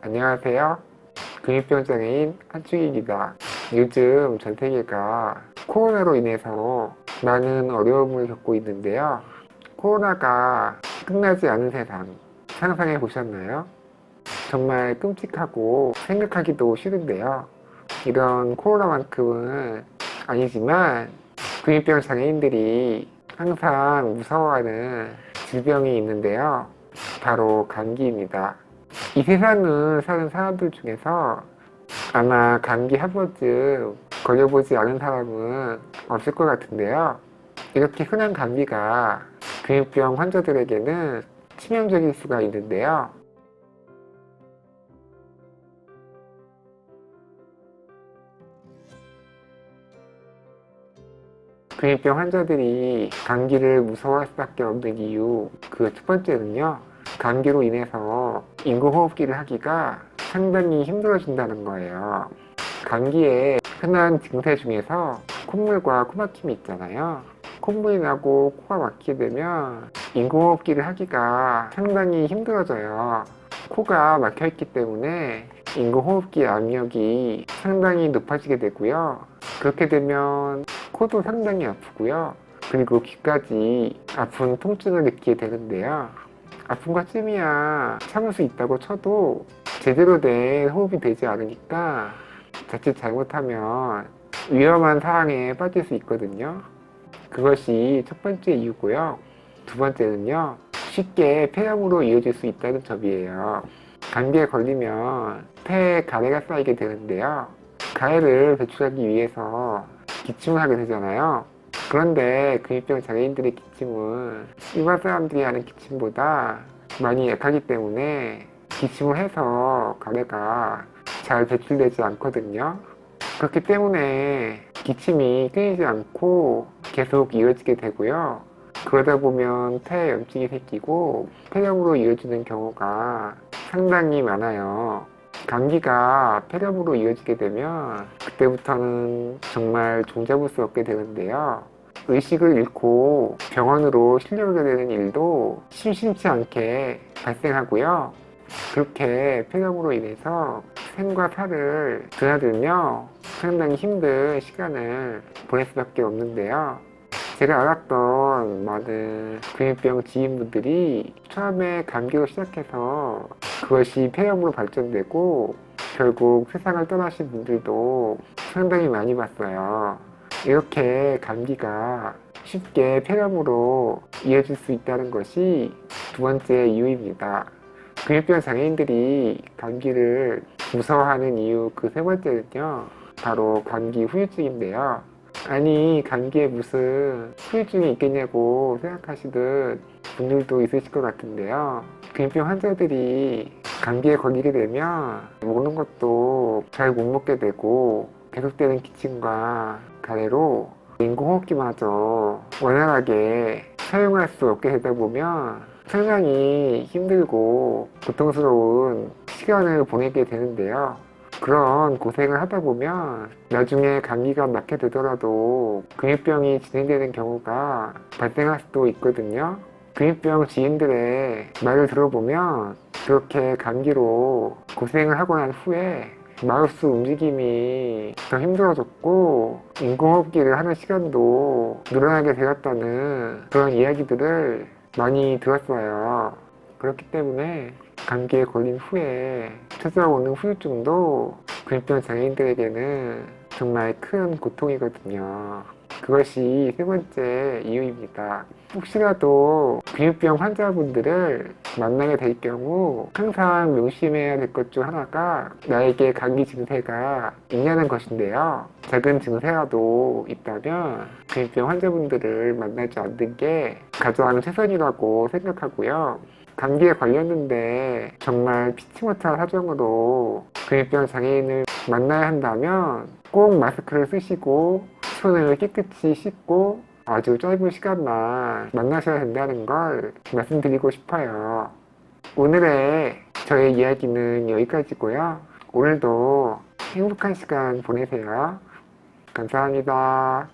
안녕하세요. 근육병 장애인 한충입니다. 요즘 전 세계가 코로나로 인해서 많은 어려움을 겪고 있는데요. 코로나가 끝나지 않은 세상 상상해 보셨나요? 정말 끔찍하고 생각하기도 싫은데요. 이런 코로나만큼은 아니지만 근육병 장애인들이 항상 무서워하는 질병이 있는데요. 바로 감기입니다. 이 세상을 사는 사람들 중에서 아마 감기 한 번쯤 걸려보지 않은 사람은 없을 것 같은데요. 이렇게 흔한 감기가 근육병 환자들에게는 치명적일 수가 있는데요. 근육병 환자들이 감기를 무서워할 수밖에 없는 이유, 그 첫 번째는요. 감기로 인해서 인공호흡기를 하기가 상당히 힘들어진다는 거예요. 감기의 흔한 증세 중에서 콧물과 코막힘이 있잖아요. 콧물이 나고 코가 막히게 되면 인공호흡기를 하기가 상당히 힘들어져요. 코가 막혀있기 때문에 인공호흡기 압력이 상당히 높아지게 되고요. 그렇게 되면 코도 상당히 아프고요. 그리고 귀까지 아픈 통증을 느끼게 되는데요. 아픈 것쯤이야 참을 수 있다고 쳐도 제대로 된 호흡이 되지 않으니까 자칫 잘못하면 위험한 상황에 빠질 수 있거든요. 그것이 첫 번째 이유고요. 두 번째는요. 쉽게 폐렴으로 이어질 수 있다는 점이에요. 감기에 걸리면 폐에 가래가 쌓이게 되는데요. 가래를 배출하기 위해서 기침을 하게 되잖아요. 그런데 근육병 장애인들의 기침은 일반 사람들이 하는 기침보다 많이 약하기 때문에 기침을 해서 가래가 잘 배출되지 않거든요. 그렇기 때문에 기침이 끊이지 않고 계속 이어지게 되고요. 그러다 보면 폐에 염증이 생기고 폐렴으로 이어지는 경우가 상당히 많아요. 감기가 폐렴으로 이어지게 되면 그때부터는 정말 종잡을 수 없게 되는데요. 의식을 잃고 병원으로 실려오게 되는 일도 심심치 않게 발생하고요. 그렇게 폐렴으로 인해서 생과 사를 드나들며 상당히 힘든 시간을 보낼 수밖에 없는데요. 제가 알았던 많은 근육병 지인분들이 처음에 감기로 시작해서 그것이 폐렴으로 발전되고 결국 세상을 떠나신 분들도 상당히 많이 봤어요. 이렇게 감기가 쉽게 폐렴으로 이어질 수 있다는 것이 두 번째 이유입니다. 근육병 장애인들이 감기를 무서워하는 이유 그 세 번째는요. 바로 감기 후유증인데요. 아니 감기에 무슨 후유증이 있겠냐고 생각하시는 분들도 있으실 것 같은데요. 근육병 환자들이 감기에 걸리게 되면 먹는 것도 잘 못 먹게 되고 계속되는 기침과 가래로 인공호흡기마저 원활하게 사용할 수 없게 되다 보면 상당히 힘들고 고통스러운 시간을 보내게 되는데요. 그런 고생을 하다 보면 나중에 감기가 낫게 되더라도 근육병이 진행되는 경우가 발생할 수도 있거든요. 근육병 지인들의 말을 들어보면 그렇게 감기로 고생을 하고 난 후에 마우스 움직임이 더 힘들어졌고 인공호흡기를 하는 시간도 늘어나게 되었다는 그런 이야기들을 많이 들었어요. 그렇기 때문에 감기에 걸린 후에 찾아오는 후유증도 근육병 장애인들에게는 정말 큰 고통이거든요. 그것이 세 번째 이유입니다. 혹시라도 근육병 환자분들을 만나게 될 경우 항상 명심해야 될 것 중 하나가 나에게 감기 증세가 있냐는 것인데요. 작은 증세라도 있다면 근육병 환자분들을 만나지 않는 게 가장 최선이라고 생각하고요. 감기에 걸렸는데 정말 피치 못할 사정으로 근육병 장애인을 만나야 한다면 꼭 마스크를 쓰시고 손을 깨끗이 씻고 아주 짧은 시간만 만나셔야 된다는 걸 말씀드리고 싶어요. 오늘의 저의 이야기는 여기까지고요. 오늘도 행복한 시간 보내세요. 감사합니다.